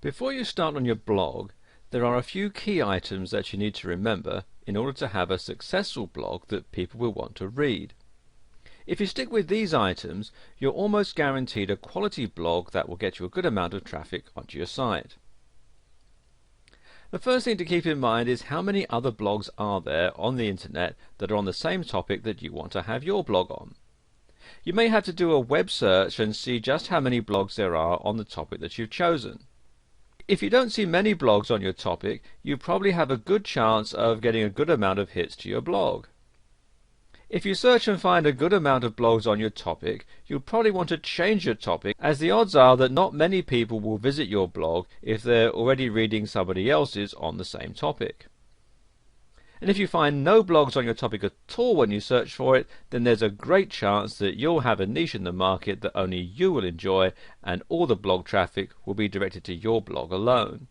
Before you start on your blog, there are a few key items that you need to remember in order to have a successful blog that people will want to read. If you stick with these items, you're almost guaranteed a quality blog that will get you a good amount of traffic onto your site. The first thing to keep in mind is how many other blogs are there on the internet that are on the same topic that you want to have your blog on. You may have to do a web search and see just how many blogs there are on the topic that you've chosen. If you don't see many blogs on your topic, you probably have a good chance of getting a good amount of hits to your blog. If you search and find a good amount of blogs on your topic, you'll probably want to change your topic, as the odds are that not many people will visit your blog if they're already reading somebody else's on the same topic. And if you find no blogs on your topic at all when you search for it, then there's a great chance that you'll have a niche in the market that only you will enjoy, and all the blog traffic will be directed to your blog alone.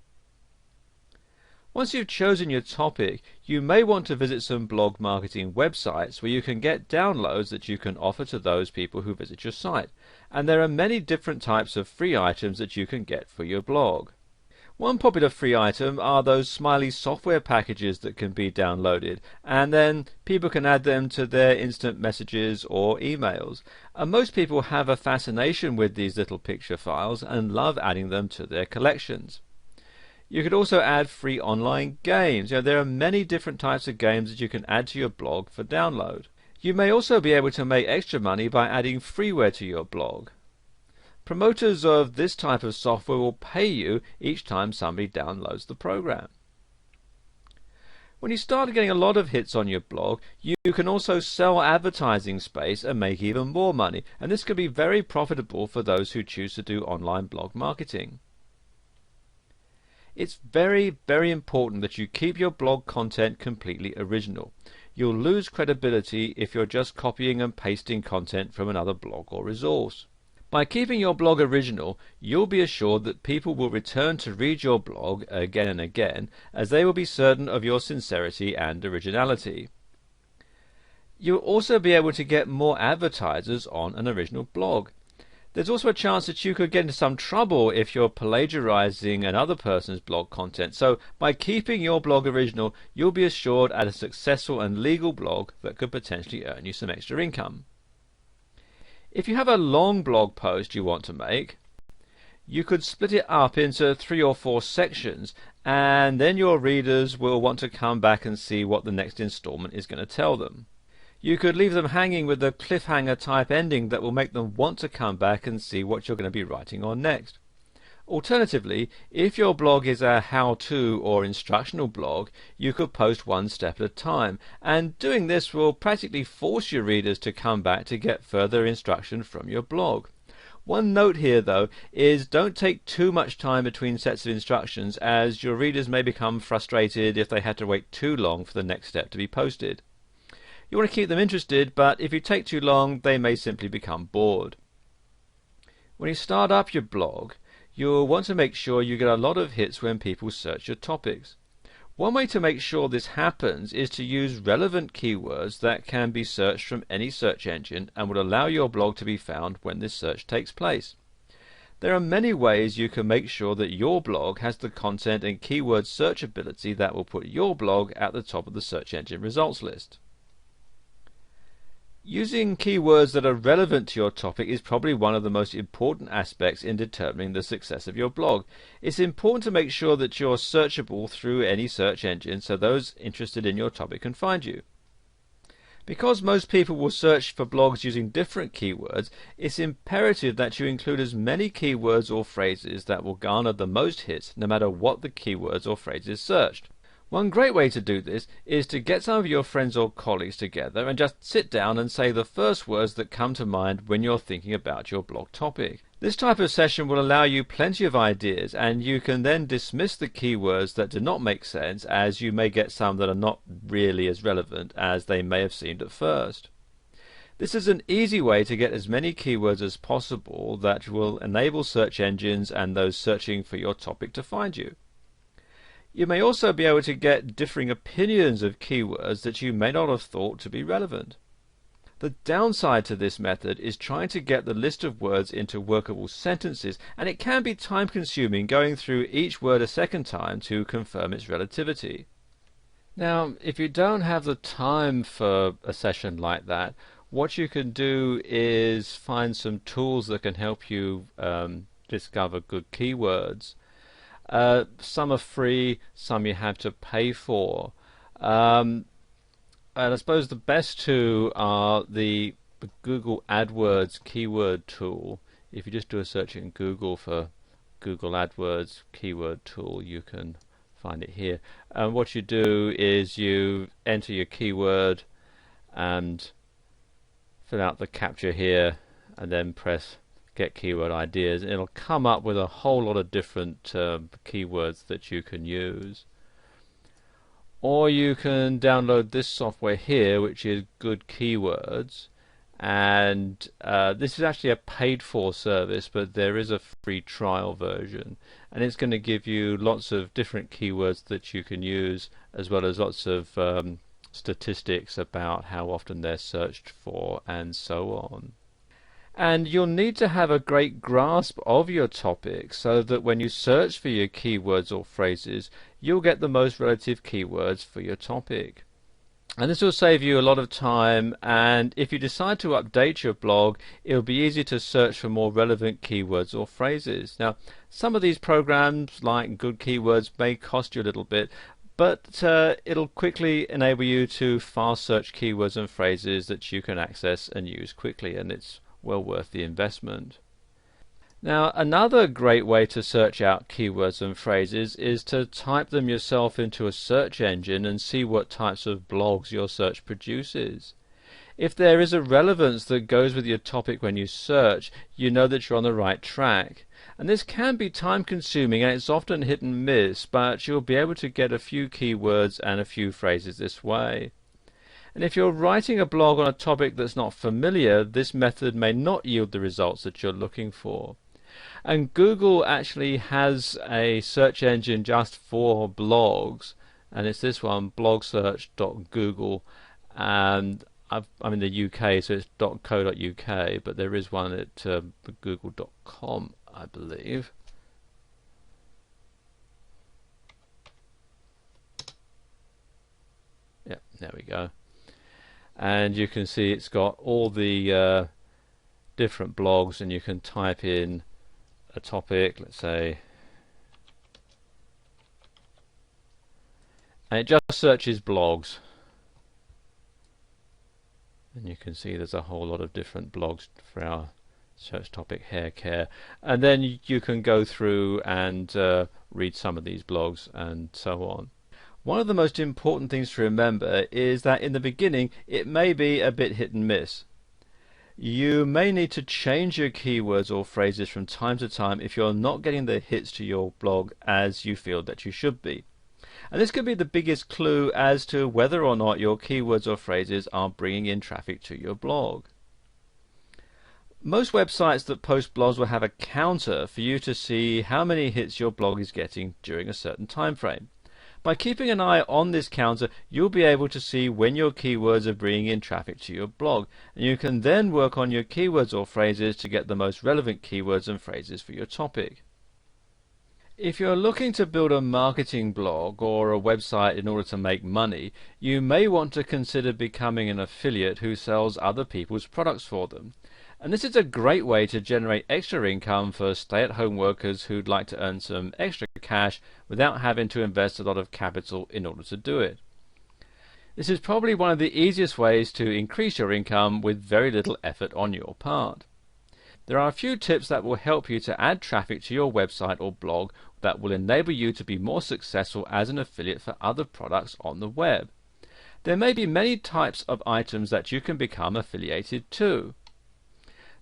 Once you've chosen your topic, you may want to visit some blog marketing websites where you can get downloads that you can offer to those people who visit your site. And there are many different types of free items that you can get for your blog. One popular free item are those smiley software packages that can be downloaded, and then people can add them to their instant messages or emails. And most people have a fascination with these little picture files and love adding them to their collections. You could also add free online games. There are many different types of games that you can add to your blog for download. You may also be able to make extra money by adding freeware to your blog. Promoters of this type of software will pay you each time somebody downloads the program. When you start getting a lot of hits on your blog, you can also sell advertising space and make even more money, and this can be very profitable for those who choose to do online blog marketing. It's very, very important that you keep your blog content completely original. You'll lose credibility if you're just copying and pasting content from another blog or resource. By keeping your blog original, you'll be assured that people will return to read your blog again and again, as they will be certain of your sincerity and originality. You'll also be able to get more advertisers on an original blog. There's also a chance that you could get into some trouble if you're plagiarizing another person's blog content. So by keeping your blog original, you'll be assured at a successful and legal blog that could potentially earn you some extra income. If you have a long blog post you want to make, you could split it up into 3 or 4 sections, and then your readers will want to come back and see what the next installment is going to tell them. You could leave them hanging with a cliffhanger type ending that will make them want to come back and see what you're going to be writing on next. Alternatively, if your blog is a how-to or instructional blog, you could post one step at a time, and doing this will practically force your readers to come back to get further instruction from your blog. One note here though is don't take too much time between sets of instructions, as your readers may become frustrated if they had to wait too long for the next step to be posted. You want to keep them interested, but if you take too long, they may simply become bored. When you start up your blog, you'll want to make sure you get a lot of hits when people search your topics. One way to make sure this happens is to use relevant keywords that can be searched from any search engine and will allow your blog to be found when this search takes place. There are many ways you can make sure that your blog has the content and keyword searchability that will put your blog at the top of the search engine results list. Using keywords that are relevant to your topic is probably one of the most important aspects in determining the success of your blog. It's important to make sure that you're searchable through any search engine so those interested in your topic can find you. Because most people will search for blogs using different keywords, it's imperative that you include as many keywords or phrases that will garner the most hits no matter what the keywords or phrases searched. One great way to do this is to get some of your friends or colleagues together and just sit down and say the first words that come to mind when you're thinking about your blog topic. This type of session will allow you plenty of ideas, and you can then dismiss the keywords that do not make sense, as you may get some that are not really as relevant as they may have seemed at first. This is an easy way to get as many keywords as possible that will enable search engines and those searching for your topic to find you. You may also be able to get differing opinions of keywords that you may not have thought to be relevant. The downside to this method is trying to get the list of words into workable sentences, and it can be time consuming going through each word a second time to confirm its relativity. Now, if you don't have the time for a session like that, what you can do is find some tools that can help you discover good keywords. Some are free, some you have to pay for. And I suppose the best two are the Google AdWords keyword tool. If you just do a search in Google for Google AdWords keyword tool, you can find it here. And what you do is you enter your keyword and fill out the captcha here, and then press get keyword ideas. It'll come up with a whole lot of different keywords that you can use. Or you can download this software here, which is Good Keywords, and this is actually a paid for service, but there is a free trial version, and it's going to give you lots of different keywords that you can use, as well as lots of statistics about how often they're searched for and so on. And you'll need to have a great grasp of your topic so that when you search for your keywords or phrases, you'll get the most relative keywords for your topic. And this will save you a lot of time, and if you decide to update your blog, it'll be easy to search for more relevant keywords or phrases. Now, some of these programs, like Good Keywords, may cost you a little bit, but it'll quickly enable you to fast search keywords and phrases that you can access and use quickly, and it's well worth the investment. Now, another great way to search out keywords and phrases is to type them yourself into a search engine and see what types of blogs your search produces. If there is a relevance that goes with your topic when you search, you know that you're on the right track. And this can be time consuming, and it's often hit and miss, but you'll be able to get a few keywords and a few phrases this way. And if you're writing a blog on a topic that's not familiar, this method may not yield the results that you're looking for. And Google actually has a search engine just for blogs, and it's this one, blogsearch.google, and I'm in the UK, so it's .co.uk, but there is one at google.com, I believe. Yeah, there we go. And you can see it's got all the different blogs, and you can type in a topic, let's say, and it just searches blogs, and you can see there's a whole lot of different blogs for our search topic, hair care, and then you can go through and read some of these blogs and so on. One of the most important things to remember is that in the beginning it may be a bit hit and miss. You may need to change your keywords or phrases from time to time if you're not getting the hits to your blog as you feel that you should be. And this could be the biggest clue as to whether or not your keywords or phrases are bringing in traffic to your blog. Most websites that post blogs will have a counter for you to see how many hits your blog is getting during a certain time frame. By keeping an eye on this counter, you'll be able to see when your keywords are bringing in traffic to your blog, and you can then work on your keywords or phrases to get the most relevant keywords and phrases for your topic. If you're looking to build a marketing blog or a website in order to make money, you may want to consider becoming an affiliate who sells other people's products for them. And this is a great way to generate extra income for stay-at-home workers who'd like to earn some extra cash without having to invest a lot of capital in order to do it. This is probably one of the easiest ways to increase your income with very little effort on your part. There are a few tips that will help you to add traffic to your website or blog that will enable you to be more successful as an affiliate for other products on the web. There may be many types of items that you can become affiliated to.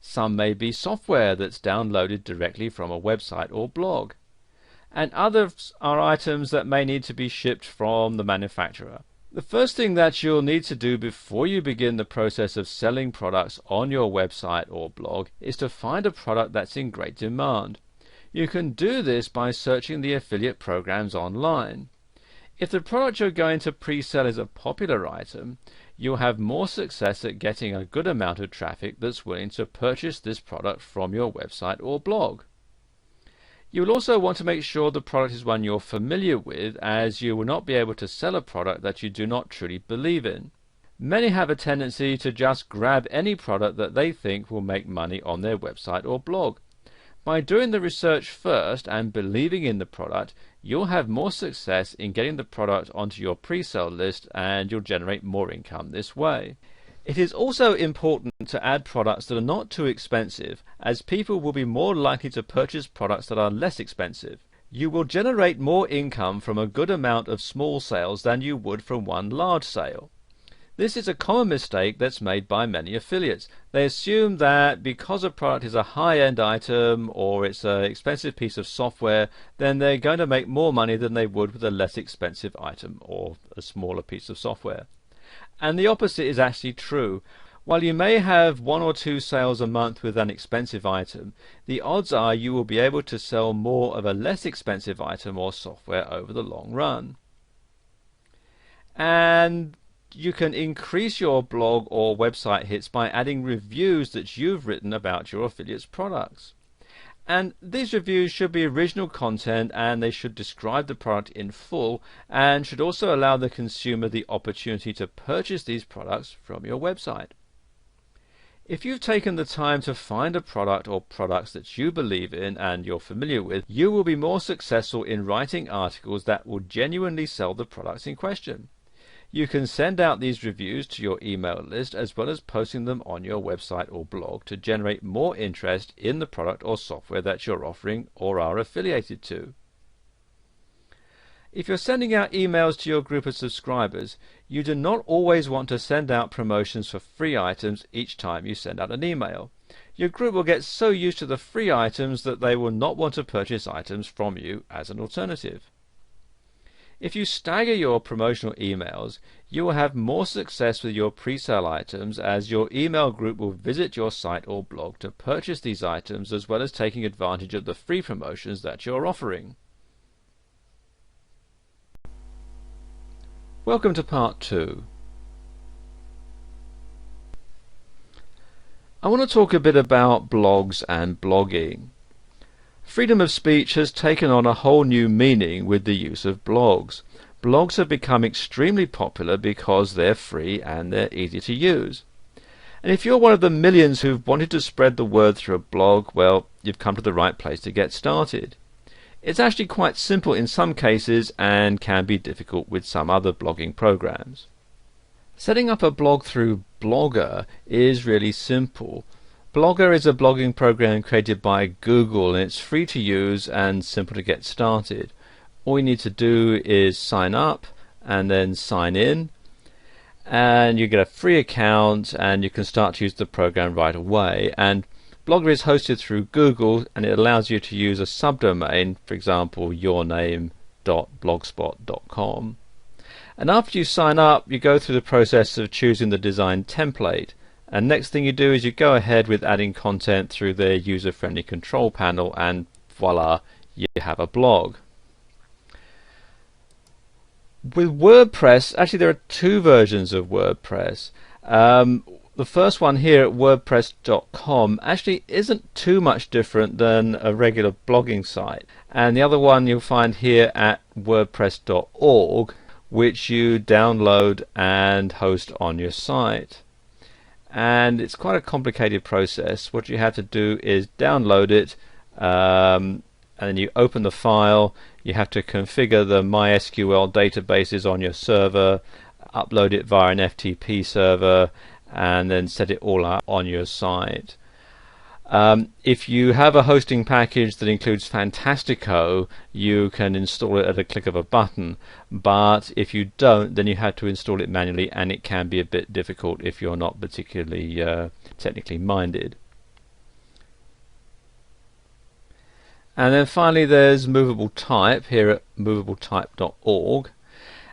Some may be software that's downloaded directly from a website or blog, and others are items that may need to be shipped from the manufacturer. The first thing that you'll need to do before you begin the process of selling products on your website or blog is to find a product that's in great demand. You can do this by searching the affiliate programs online. If the product you're going to pre-sell is a popular item, you'll have more success at getting a good amount of traffic that's willing to purchase this product from your website or blog. You will also want to make sure the product is one you're familiar with, as you will not be able to sell a product that you do not truly believe in. Many have a tendency to just grab any product that they think will make money on their website or blog. By doing the research first and believing in the product, you'll have more success in getting the product onto your pre-sale list, and you'll generate more income this way. It is also important to add products that are not too expensive, as people will be more likely to purchase products that are less expensive. You will generate more income from a good amount of small sales than you would from one large sale. This is a common mistake that's made by many affiliates. They assume that because a product is a high-end item or it's an expensive piece of software, then they're going to make more money than they would with a less expensive item or a smaller piece of software. And the opposite is actually true. While you may have 1 or 2 sales a month with an expensive item, the odds are you will be able to sell more of a less expensive item or software over the long run. And you can increase your blog or website hits by adding reviews that you've written about your affiliates' products. And these reviews should be original content, and they should describe the product in full, and should also allow the consumer the opportunity to purchase these products from your website. If you've taken the time to find a product or products that you believe in and you're familiar with, you will be more successful in writing articles that will genuinely sell the products in question. You can send out these reviews to your email list, as well as posting them on your website or blog to generate more interest in the product or software that you're offering or are affiliated to. If you're sending out emails to your group of subscribers, you do not always want to send out promotions for free items each time you send out an email. Your group will get so used to the free items that they will not want to purchase items from you as an alternative. If you stagger your promotional emails, you will have more success with your pre-sale items, as your email group will visit your site or blog to purchase these items, as well as taking advantage of the free promotions that you're offering. Welcome to part 2. I want to talk a bit about blogs and blogging. Freedom of speech has taken on a whole new meaning with the use of blogs. Blogs have become extremely popular because they're free and they're easy to use. And if you're one of the millions who've wanted to spread the word through a blog, well, you've come to the right place to get started. It's actually quite simple in some cases and can be difficult with some other blogging programs. Setting up a blog through Blogger is really simple. Blogger is a blogging program created by Google, and it's free to use and simple to get started. All you need to do is sign up and then sign in, and you get a free account and you can start to use the program right away. And Blogger is hosted through Google, and it allows you to use a subdomain, for example yourname.blogspot.com. And after you sign up, you go through the process of choosing the design template. And next thing you do is you go ahead with adding content through their user-friendly control panel, and voila, you have a blog. With WordPress, actually there are 2 versions of WordPress. The first one here at wordpress.com actually isn't too much different than a regular blogging site. And the other one you'll find here at wordpress.org, which you download and host on your site. And it's quite a complicated process. What you have to do is download it, and then you open the file. You have to configure the MySQL databases on your server, upload it via an FTP server, and then set it all up on your site. If you have a hosting package that includes Fantastico, you can install it at a click of a button, but if you don't, then you have to install it manually, and it can be a bit difficult if you're not particularly technically minded. And then finally there's movable type here at movabletype.org,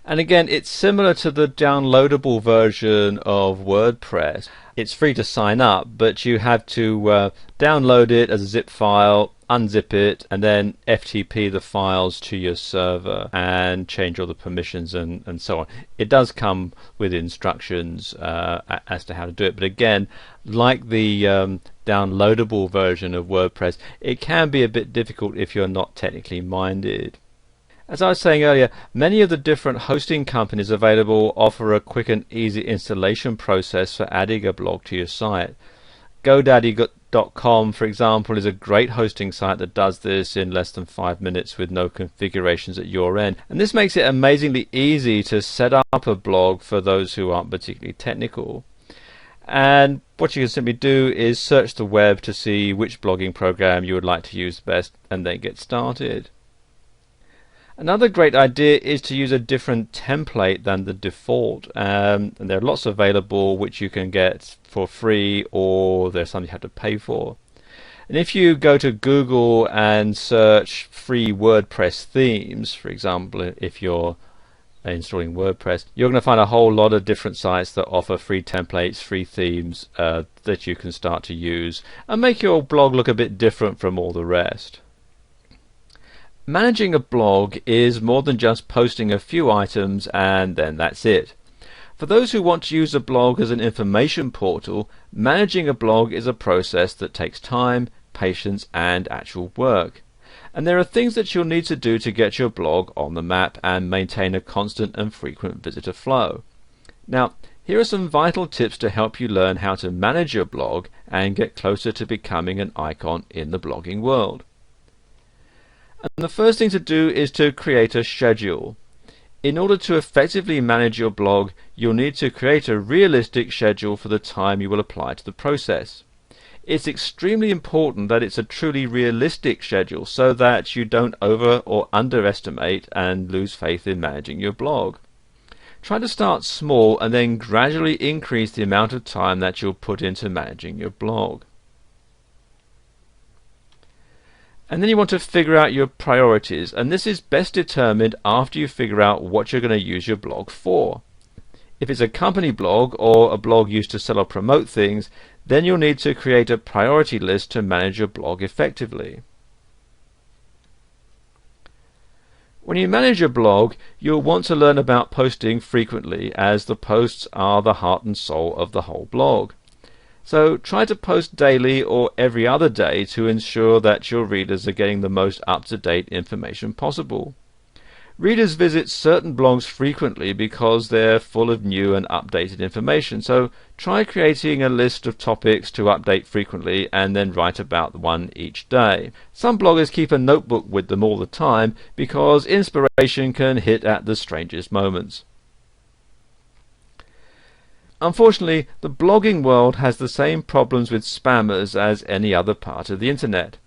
And again, it's similar to the downloadable version of WordPress. It's free to sign up, but you have to download it as a zip file, unzip it, and then FTP the files to your server and change all the permissions and so on. It does come with instructions as to how to do it, but again, like the downloadable version of WordPress, it can be a bit difficult if you're not technically minded. As I was saying earlier, many of the different hosting companies available offer a quick and easy installation process for adding a blog to your site. GoDaddy.com, for example, is a great hosting site that does this in less than 5 minutes with no configurations at your end. And this makes it amazingly easy to set up a blog for those who aren't particularly technical. And what you can simply do is search the web to see which blogging program you would like to use best and then get started. Another great idea is to use a different template than the default, and there are lots available which you can get for free, or there's some you have to pay for. And if you go to Google and search free WordPress themes, for example, if you're installing WordPress, you're going to find a whole lot of different sites that offer free templates, free themes that you can start to use and make your blog look a bit different from all the rest. Managing a blog is more than just posting a few items and then that's it. For those who want to use a blog as an information portal, managing a blog is a process that takes time, patience, and actual work. And there are things that you'll need to do to get your blog on the map and maintain a constant and frequent visitor flow. Now, here are some vital tips to help you learn how to manage your blog and get closer to becoming an icon in the blogging world. And the first thing to do is to create a schedule. In order to effectively manage your blog, you'll need to create a realistic schedule for the time you will apply to the process. It's extremely important that it's a truly realistic schedule so that you don't over or underestimate and lose faith in managing your blog. Try to start small and then gradually increase the amount of time that you'll put into managing your blog. And then you want to figure out your priorities, and this is best determined after you figure out what you're going to use your blog for. If it's a company blog or a blog used to sell or promote things, then you'll need to create a priority list to manage your blog effectively. When you manage your blog, you'll want to learn about posting frequently, as the posts are the heart and soul of the whole blog. So try to post daily or every other day to ensure that your readers are getting the most up-to-date information possible. Readers visit certain blogs frequently because they're full of new and updated information, so try creating a list of topics to update frequently and then write about one each day. Some bloggers keep a notebook with them all the time because inspiration can hit at the strangest moments. Unfortunately, the blogging world has the same problems with spammers as any other part of the internet.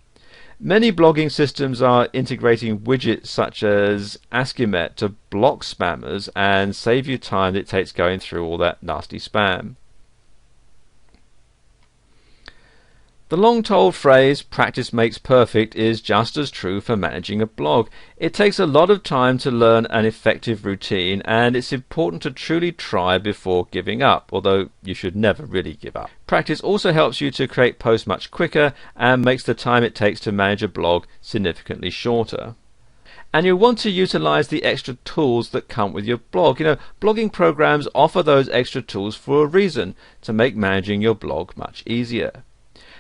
Many blogging systems are integrating widgets such as Askimet to block spammers and save you time that it takes going through all that nasty spam. The long-told phrase, practice makes perfect, is just as true for managing a blog. It takes a lot of time to learn an effective routine, and it's important to truly try before giving up, although you should never really give up. Practice also helps you to create posts much quicker and makes the time it takes to manage a blog significantly shorter. And you'll want to utilize the extra tools that come with your blog. Blogging programs offer those extra tools for a reason, to make managing your blog much easier.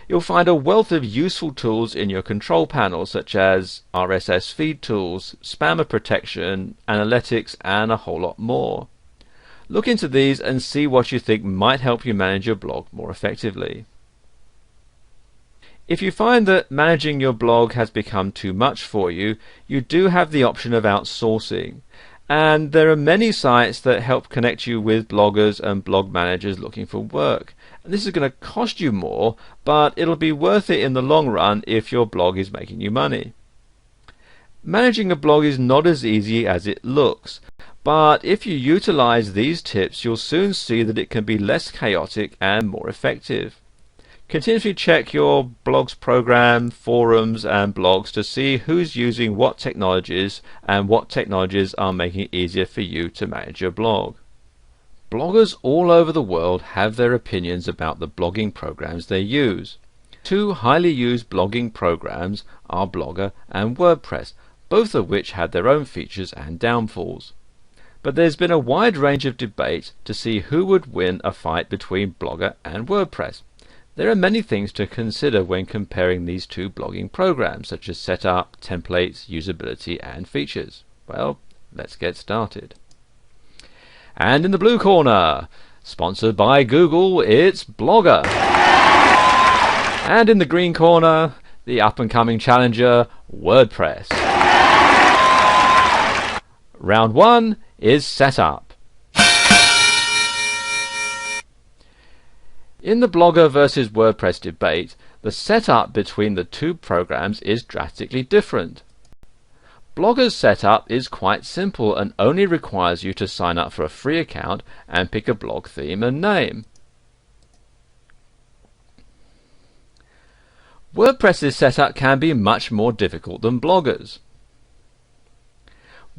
You'll find a wealth of useful tools in your control panel, such as RSS feed tools, spammer protection, analytics, and a whole lot more. Look into these and see what you think might help you manage your blog more effectively. If you find that managing your blog has become too much for you, you do have the option of outsourcing. And there are many sites that help connect you with bloggers and blog managers looking for work. And this is going to cost you more, but it'll be worth it in the long run if your blog is making you money. Managing a blog is not as easy as it looks, but if you utilize these tips, you'll soon see that it can be less chaotic and more effective. Continuously check your blog's program, forums and blogs to see who's using what technologies and what technologies are making it easier for you to manage your blog. Bloggers all over the world have their opinions about the blogging programs they use. Two highly used blogging programs are Blogger and WordPress, both of which have their own features and downfalls. But there's been a wide range of debate to see who would win a fight between Blogger and WordPress. There are many things to consider when comparing these two blogging programs, such as setup, templates, usability and features. Well, let's get started. And in the blue corner, sponsored by Google, it's Blogger. And in the green corner, the up-and-coming challenger, WordPress. Round 1 is setup. In the Blogger versus WordPress debate, the setup between the two programs is drastically different. Blogger's setup is quite simple and only requires you to sign up for a free account and pick a blog theme and name. WordPress's setup can be much more difficult than Blogger's.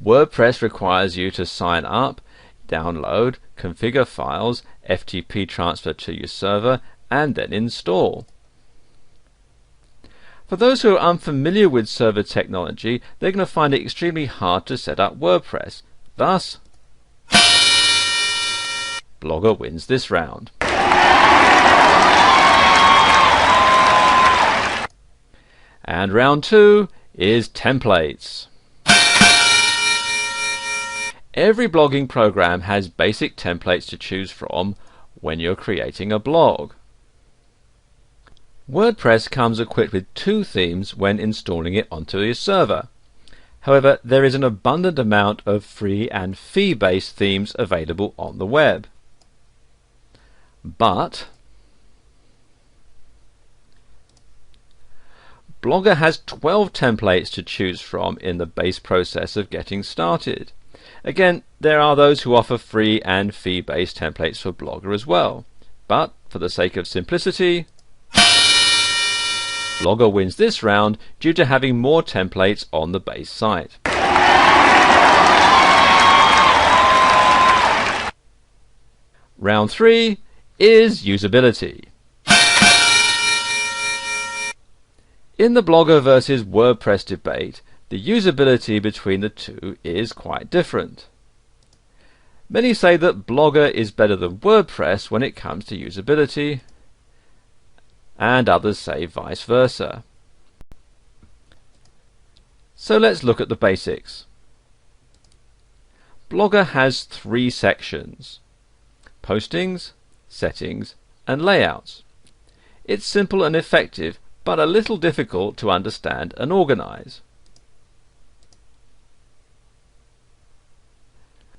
WordPress requires you to sign up, download, configure files, FTP transfer to your server, and then install. For those who are unfamiliar with server technology, they're going to find it extremely hard to set up WordPress. Thus, Blogger wins this round. And round 2 is templates. Every blogging program has basic templates to choose from when you're creating a blog. WordPress comes equipped with 2 themes when installing it onto your server. However, there is an abundant amount of free and fee-based themes available on the web. But Blogger has 12 templates to choose from in the base process of getting started. Again, there are those who offer free and fee-based templates for Blogger as well. But for the sake of simplicity, Blogger wins this round due to having more templates on the base site. Round 3 is usability. In the Blogger versus WordPress debate, the usability between the two is quite different. Many say that Blogger is better than WordPress when it comes to usability, and others say vice versa. So let's look at the basics. Blogger has 3 sections: postings, settings, and layouts. It's simple and effective, but a little difficult to understand and organize.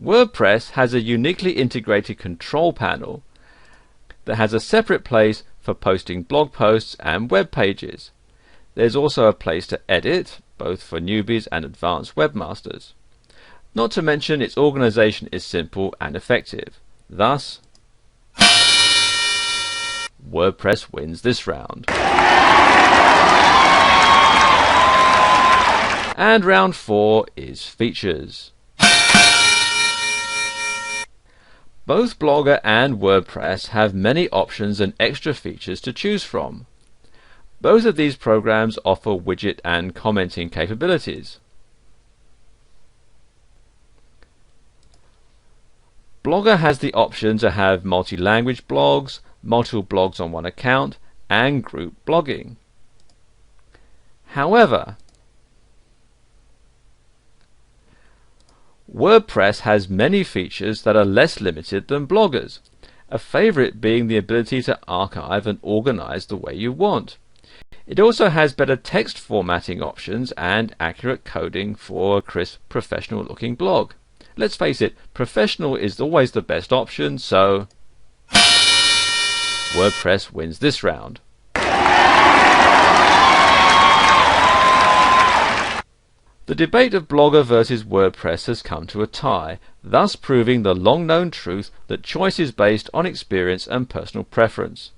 WordPress has a uniquely integrated control panel that has a separate place for posting blog posts and web pages. There's also a place to edit, both for newbies and advanced webmasters. Not to mention its organization is simple and effective. Thus, WordPress wins this round. And round 4 is features. Both Blogger and WordPress have many options and extra features to choose from. Both of these programs offer widget and commenting capabilities. Blogger has the option to have multi-language blogs, multiple blogs on one account, and group blogging. However, WordPress has many features that are less limited than Blogger's, a favorite being the ability to archive and organize the way you want. It also has better text formatting options and accurate coding for a crisp, professional-looking blog. Let's face it, professional is always the best option, so WordPress wins this round. The debate of Blogger versus WordPress has come to a tie, thus proving the long-known truth that choice is based on experience and personal preference.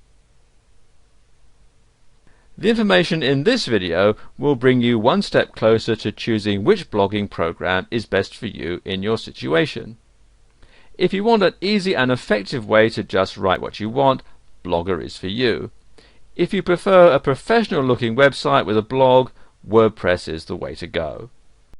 The information in this video will bring you one step closer to choosing which blogging program is best for you in your situation. If you want an easy and effective way to just write what you want, Blogger is for you. If you prefer a professional looking website with a blog, WordPress is the way to go.